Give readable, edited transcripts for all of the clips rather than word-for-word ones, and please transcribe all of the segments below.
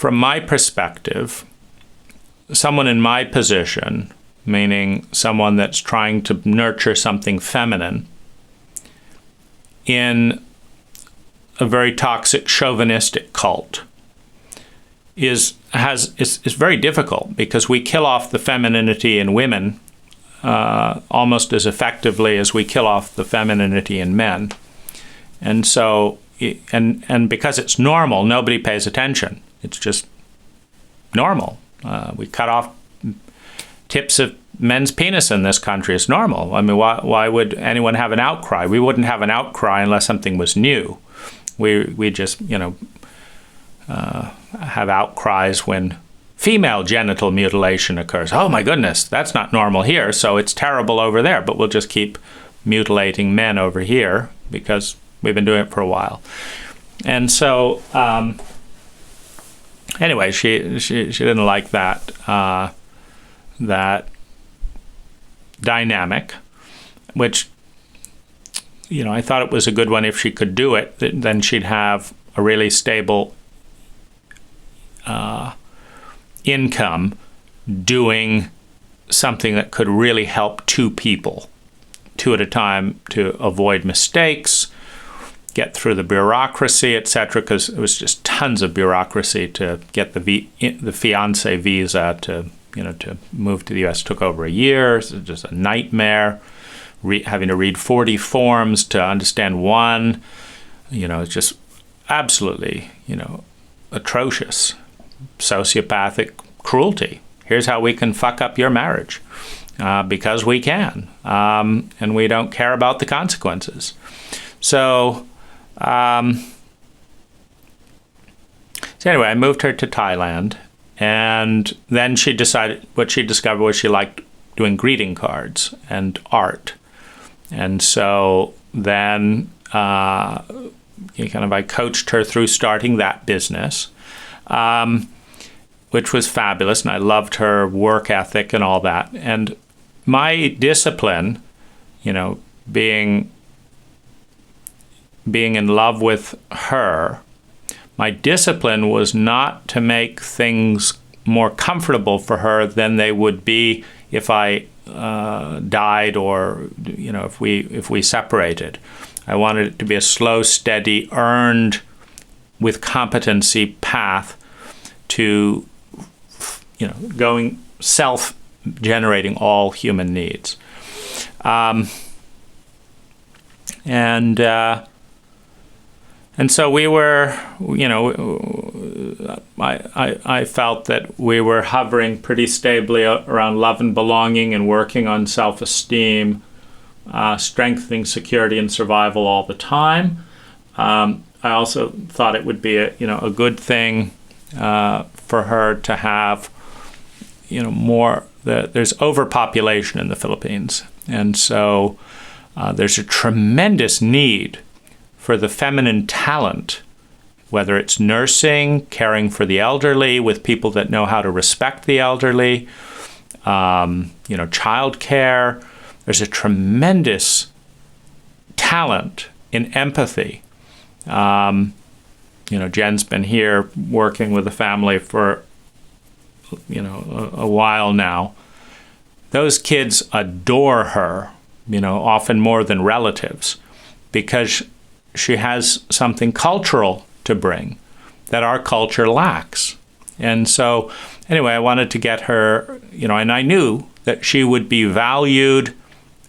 from my perspective, someone in my position, meaning someone that's trying to nurture something feminine, in a very toxic chauvinistic cult is very difficult, because we kill off the femininity in women almost as effectively as we kill off the femininity in men. And so, and because it's normal, nobody pays attention. It's just normal. We cut off tips of men's penis in this country. It's normal. I mean, why would anyone have an outcry? We wouldn't have an outcry unless something was new. We just, have outcries when female genital mutilation occurs. Oh my goodness, that's not normal here, so it's terrible over there, but we'll just keep mutilating men over here because we've been doing it for a while. And so, anyway, she didn't like that dynamic, which, I thought it was a good one. If she could do it, then she'd have a really stable income doing something that could really help two people, two at a time, to avoid mistakes, get through the bureaucracy, etc., because it was just tons of bureaucracy to get the fiancé visa to move to the U.S. took over a year. It was just a nightmare. Having to read 40 forms to understand one, it's just absolutely, atrocious. Sociopathic cruelty. Here's how we can fuck up your marriage, because we can, and we don't care about the consequences. So, anyway, I moved her to Thailand, and then what she discovered was she liked doing greeting cards and art. And so then I coached her through starting that business, which was fabulous, and I loved her work ethic and all that. And my discipline, being in love with her, my discipline was not to make things more comfortable for her than they would be if I died, or if we separated. I wanted it to be a slow, steady, earned with competency path to going self-generating all human needs. And so we were, I felt that we were hovering pretty stably around love and belonging and working on self-esteem, strengthening security and survival all the time. I also thought it would be a good thing for her to have, more. There's overpopulation in the Philippines, and so there's a tremendous need for the feminine talent, whether it's nursing, caring for the elderly with people that know how to respect the elderly, childcare. There's a tremendous talent in empathy. Jen's been here working with the family for, a while now. Those kids adore her, often more than relatives, because she has something cultural to bring that our culture lacks. And so, anyway, I wanted to get her, and I knew that she would be valued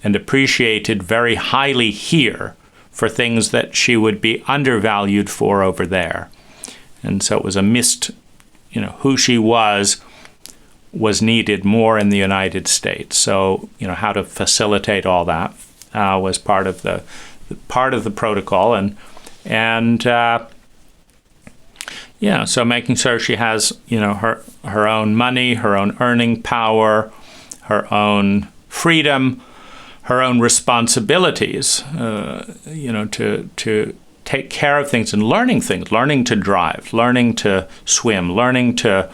and appreciated very highly here for things that she would be undervalued for over there. And so it was a missed, who she was needed more in the United States. So, how to facilitate all that was part of the protocol, so making sure she has, her own money, her own earning power, her own freedom, her own responsibilities, to take care of things and learning to drive, learning to swim, learning to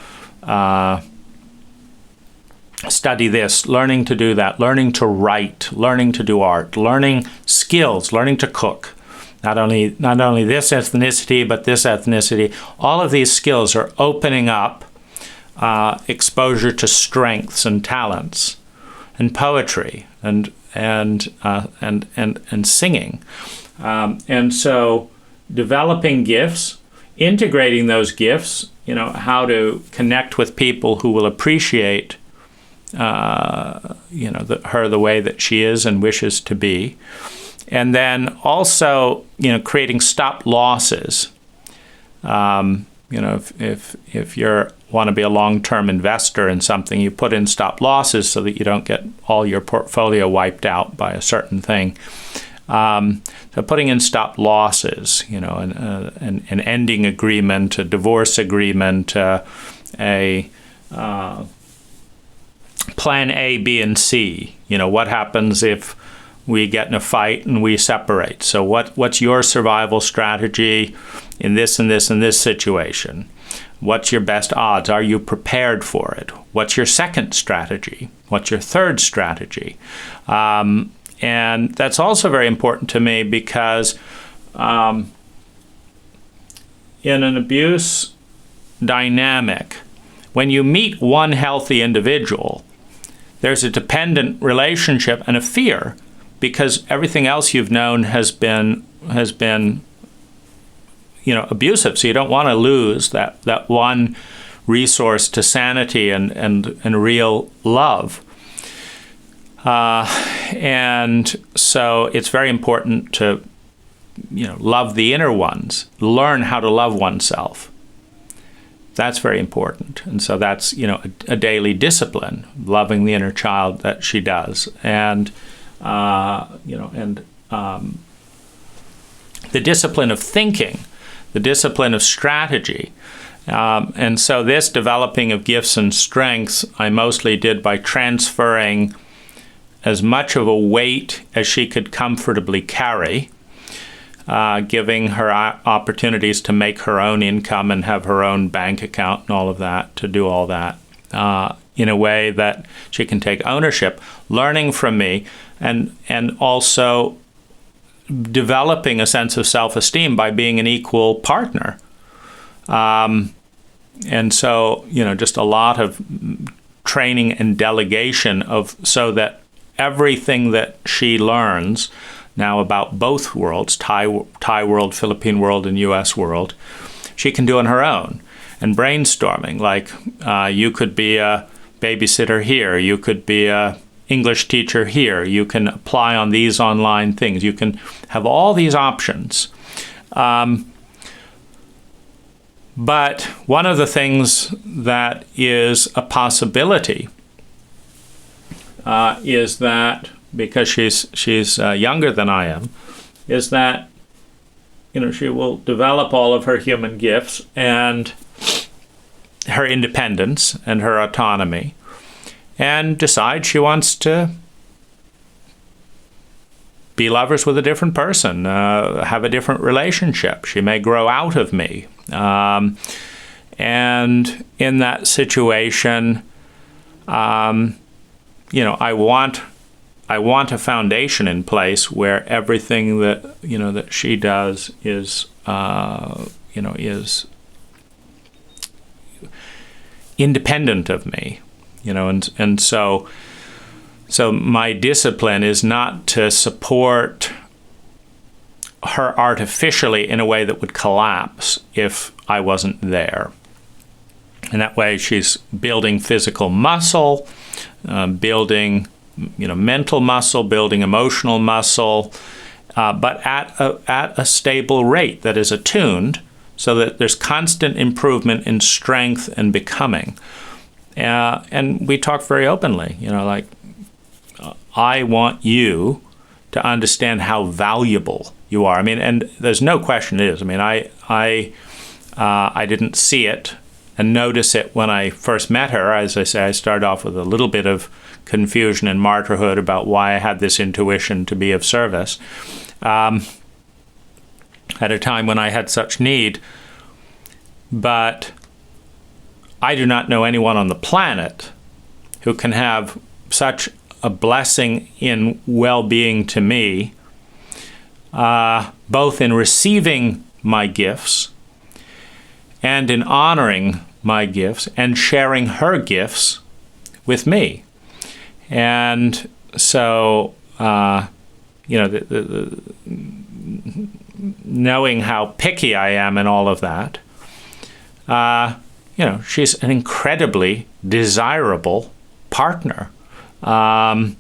study this, learning to do that, learning to write, learning to do art, learning skills, learning to cook, not only this ethnicity, but this ethnicity. All of these skills are opening up exposure to strengths and talents, and poetry, and singing, and so developing gifts, integrating those gifts. How to connect with people who will appreciate her the way that she is and wishes to be. And then also, creating stop losses. If you want to be a long-term investor in something, you put in stop losses so that you don't get all your portfolio wiped out by a certain thing. So putting in stop losses, an ending agreement, a divorce agreement, a plan A, B, and C. What happens if we get in a fight and we separate? So what's your survival strategy in this and this and this situation? What's your best odds? Are you prepared for it? What's your second strategy? What's your third strategy? And that's also very important to me because in an abuse dynamic, when you meet one healthy individual, there's a dependent relationship and a fear, because everything else you've known has been abusive. So you don't want to lose that one resource to sanity and real love. And so it's very important to love the inner ones, learn how to love oneself. That's very important. And so that's a daily discipline, loving the inner child that she does, and the discipline of thinking, the discipline of strategy. And so this developing of gifts and strengths I mostly did by transferring as much of a weight as she could comfortably carry, giving her opportunities to make her own income and have her own bank account and all of that, to do all that in a way that she can take ownership, learning from me, and also developing a sense of self-esteem by being an equal partner. And so, just a lot of training and delegation so that everything that she learns now about both worlds, Thai world, Philippine world, and U.S. world, she can do on her own. And brainstorming, like you could be a babysitter here, you could be a English teacher here, you can apply on these online things, you can have all these options. But one of the things that is a possibility is that, because she's younger than I am, is that she will develop all of her human gifts and her independence and her autonomy, and decide she wants to be lovers with a different person, have a different relationship. She may grow out of me. And in that situation, I want a foundation in place where everything that she does is independent of me, and so my discipline is not to support her artificially in a way that would collapse if I wasn't there. And that way she's building physical muscle, building mental muscle, building emotional muscle, but at a stable rate that is attuned, so that there's constant improvement in strength and becoming. And we talk very openly, I want you to understand how valuable you are. And there's no question it is. I didn't see it and notice it when I first met her. As I say, I started off with a little bit of confusion and martyrhood about why I had this intuition to be of service at a time when I had such need. But I do not know anyone on the planet who can have such a blessing in well-being to me both in receiving my gifts and in honoring my gifts and sharing her gifts with me. And so, knowing how picky I am and all of that, she's an incredibly desirable partner, on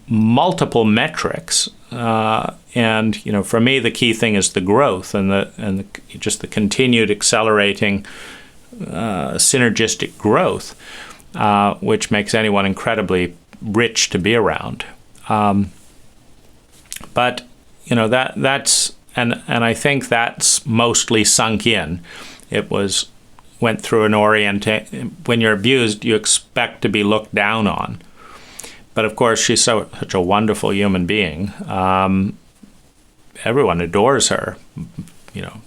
multiple metrics. And for me, the key thing is the growth and just the continued accelerating synergistic growth, which makes anyone incredibly rich to be around. But that's and I think that's mostly sunk in. It went through an when you're abused, you expect to be looked down on. But of course, she's such a wonderful human being. Everyone adores her.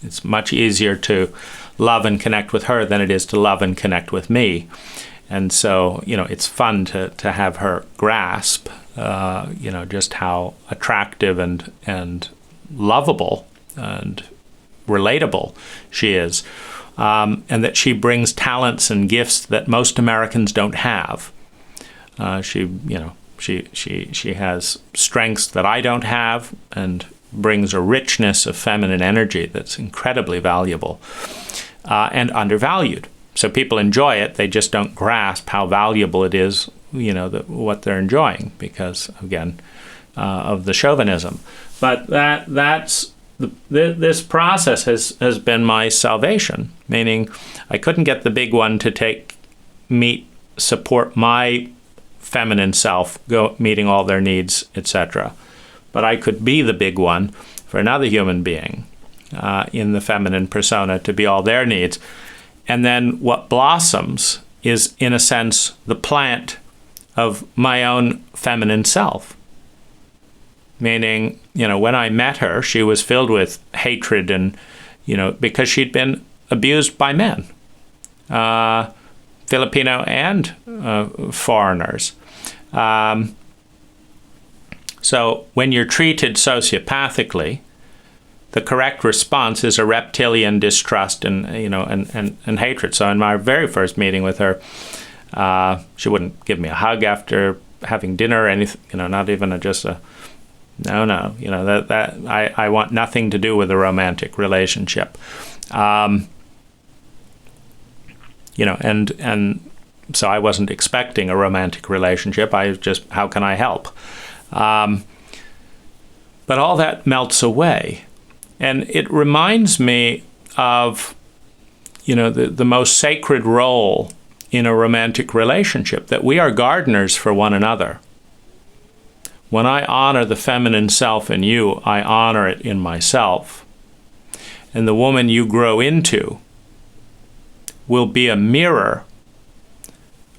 It's much easier to love and connect with her than it is to love and connect with me. And so, it's fun to have her grasp, just how attractive and lovable and relatable she is, and that she brings talents and gifts that most Americans don't have. She has strengths that I don't have, and brings a richness of feminine energy that's incredibly valuable and undervalued. So people enjoy it, they just don't grasp how valuable it is, what they're enjoying because, again, of the chauvinism. But this process has been my salvation, meaning I couldn't get the big one to support my feminine self, meeting all their needs, etc. But I could be the big one for another human being in the feminine persona to be all their needs. And then what blossoms is, in a sense, the plant of my own feminine self. Meaning, when I met her, she was filled with hatred and, because she'd been abused by men, Filipino and foreigners. So when you're treated sociopathically, the correct response is a reptilian distrust and hatred. So in my very first meeting with her, she wouldn't give me a hug after having dinner or anything, not even just a no. That I want nothing to do with a romantic relationship. And so I wasn't expecting a romantic relationship. I was just, how can I help? But all that melts away. And it reminds me of, the most sacred role in a romantic relationship, that we are gardeners for one another. When I honor the feminine self in you, I honor it in myself. And the woman you grow into will be a mirror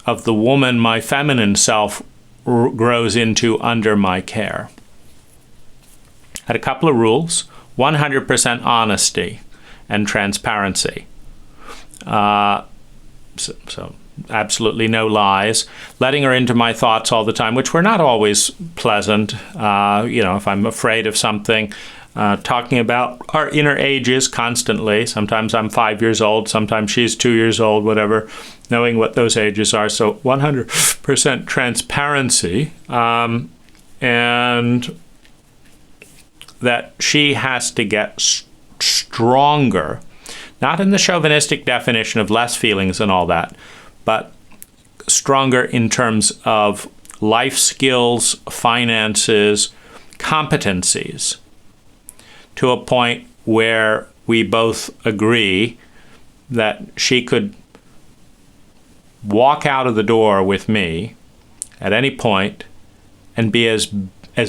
of the woman my feminine self grows into under my care. Had a couple of rules: 100% honesty and transparency. So absolutely no lies. Letting her into my thoughts all the time, which were not always pleasant. If I'm afraid of something, talking about our inner ages constantly. Sometimes I'm 5 years old, sometimes she's 2 years old, whatever, knowing what those ages are. So 100% transparency, and that she has to get stronger, not in the chauvinistic definition of less feelings and all that, but stronger in terms of life skills, finances, competencies, to a point where we both agree that she could walk out of the door with me at any point and be as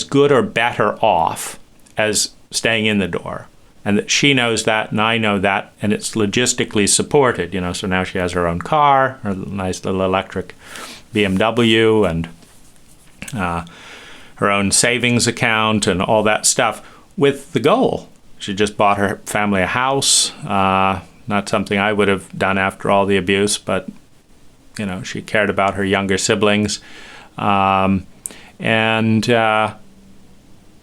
good or better off as staying in the door. And that she knows that, and I know that, and it's logistically supported, So now she has her own car, her nice little electric BMW, and her own savings account, and all that stuff, with the goal. She just bought her family a house. Not something I would have done after all the abuse, but she cared about her younger siblings, and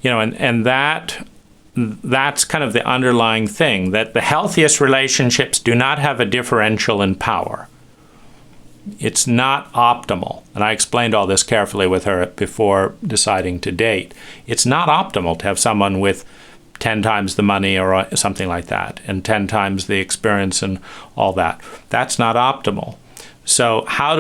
that that's kind of the underlying thing, that the healthiest relationships do not have a differential in power. It's not optimal. And I explained all this carefully with her before deciding to date. It's not optimal to have someone with 10 times the money or something like that, and 10 times the experience and all that. That's not optimal. So how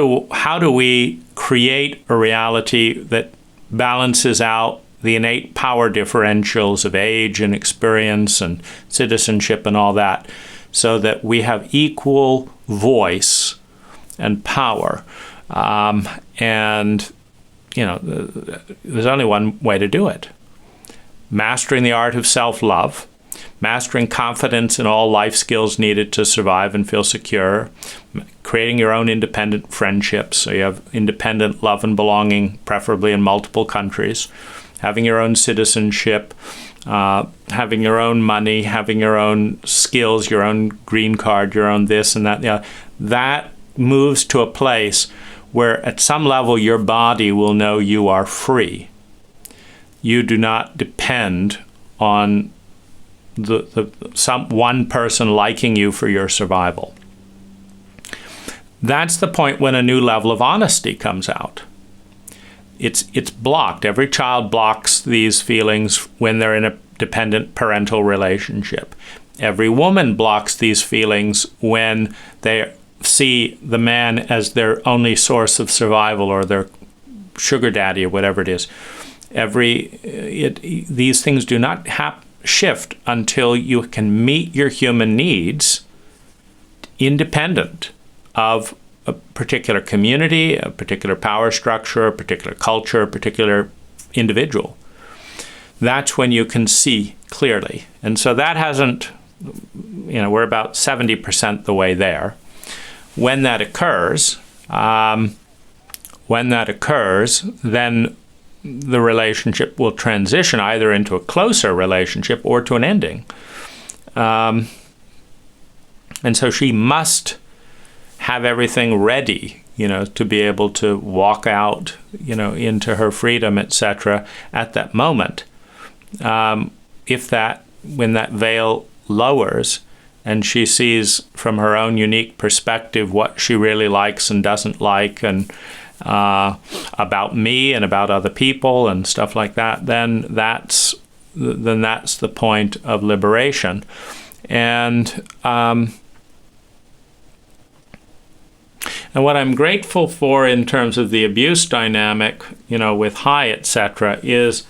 do we create a reality that balances out the innate power differentials of age and experience and citizenship and all that, so that we have equal voice and power? And, there's only one way to do it. Mastering the art of self-love, mastering confidence in all life skills needed to survive and feel secure, creating your own independent friendships, so you have independent love and belonging, preferably in multiple countries, having your own citizenship, having your own money, having your own skills, your own green card, your own this and that. That moves to a place where at some level your body will know you are free. You do not depend on some one person liking you for your survival. That's the point when a new level of honesty comes out. It's blocked. Every child blocks these feelings when they're in a dependent parental relationship. Every woman blocks these feelings when they see the man as their only source of survival, or their sugar daddy, or whatever it is. These things do not shift until you can meet your human needs independent of a particular community, a particular power structure, a particular culture, a particular individual. That's when you can see clearly. And so that hasn't, we're about 70% the way there. When that occurs, then the relationship will transition either into a closer relationship or to an ending. And so she must have everything ready, to be able to walk out, into her freedom, etc., at that moment. When that veil lowers and she sees from her own unique perspective what she really likes and doesn't like, and about me and about other people and stuff like that, then that's the point of liberation. And what I'm grateful for in terms of the abuse dynamic, with Hai, etc., is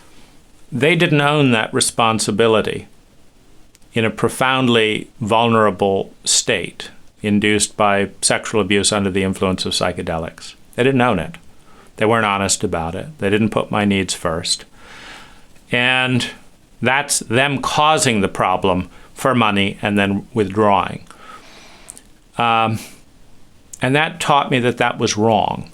they didn't own that responsibility in a profoundly vulnerable state induced by sexual abuse under the influence of psychedelics. They didn't own it. They weren't honest about it. They didn't put my needs first. And that's them causing the problem for money and then withdrawing. And that taught me that was wrong,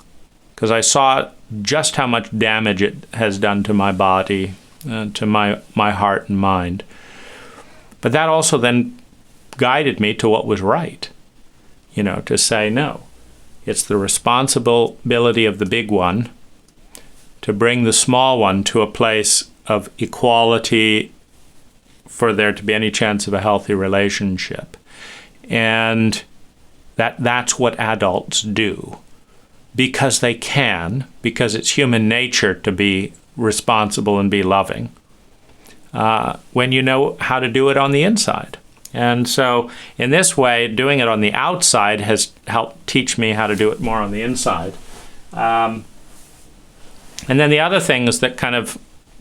because I saw just how much damage it has done to my body, to my heart and mind. But that also then guided me to what was right, to say, no, it's the responsibility of the big one to bring the small one to a place of equality for there to be any chance of a healthy relationship. And that's what adults do, because they can, because it's human nature to be responsible and be loving, when you know how to do it on the inside. And so in this way, doing it on the outside has helped teach me how to do it more on the inside. And then the other thing is that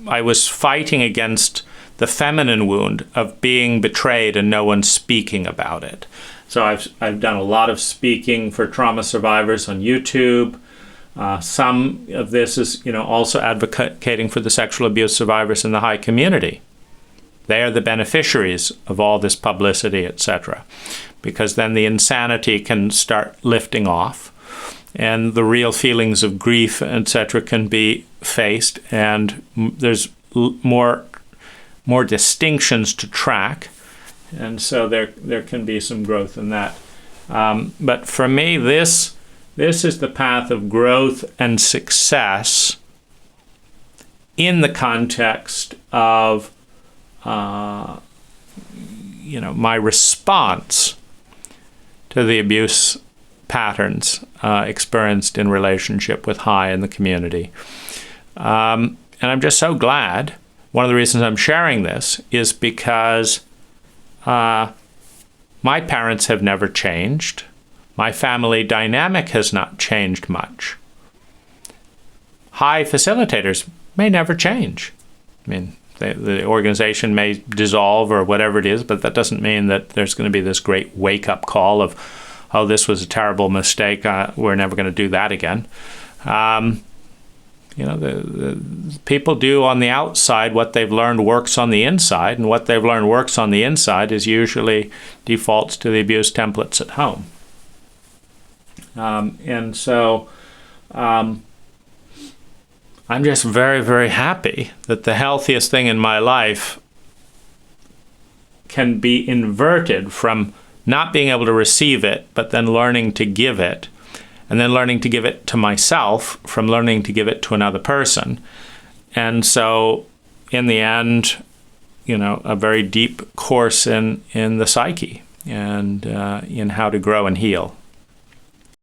I was fighting against the feminine wound of being betrayed and no one speaking about it. So I've done a lot of speaking for trauma survivors on YouTube. Some of this is, also advocating for the sexual abuse survivors in the Hai community. They are the beneficiaries of all this publicity, etc., because then the insanity can start lifting off, and the real feelings of grief, etc., can be faced, and there's more distinctions to track, and so there can be some growth in that. But for me, this is the path of growth and success in the context of my response to the abuse patterns experienced in relationship with High in the community. And I'm just so glad. One of the reasons I'm sharing this is because my parents have never changed. My family dynamic has not changed much. High facilitators may never change. I mean, the organization may dissolve or whatever it is, but that doesn't mean that there's going to be this great wake-up call of, oh, this was a terrible mistake, we're never going to do that again. The people do on the outside what they've learned works on the inside, and what they've learned works on the inside is usually defaults to the abuse templates at home. I'm just very, very happy that the healthiest thing in my life can be inverted from not being able to receive it, but then learning to give it, and then learning to give it to myself from learning to give it to another person. And so in the end, a very deep course in the psyche and in how to grow and heal.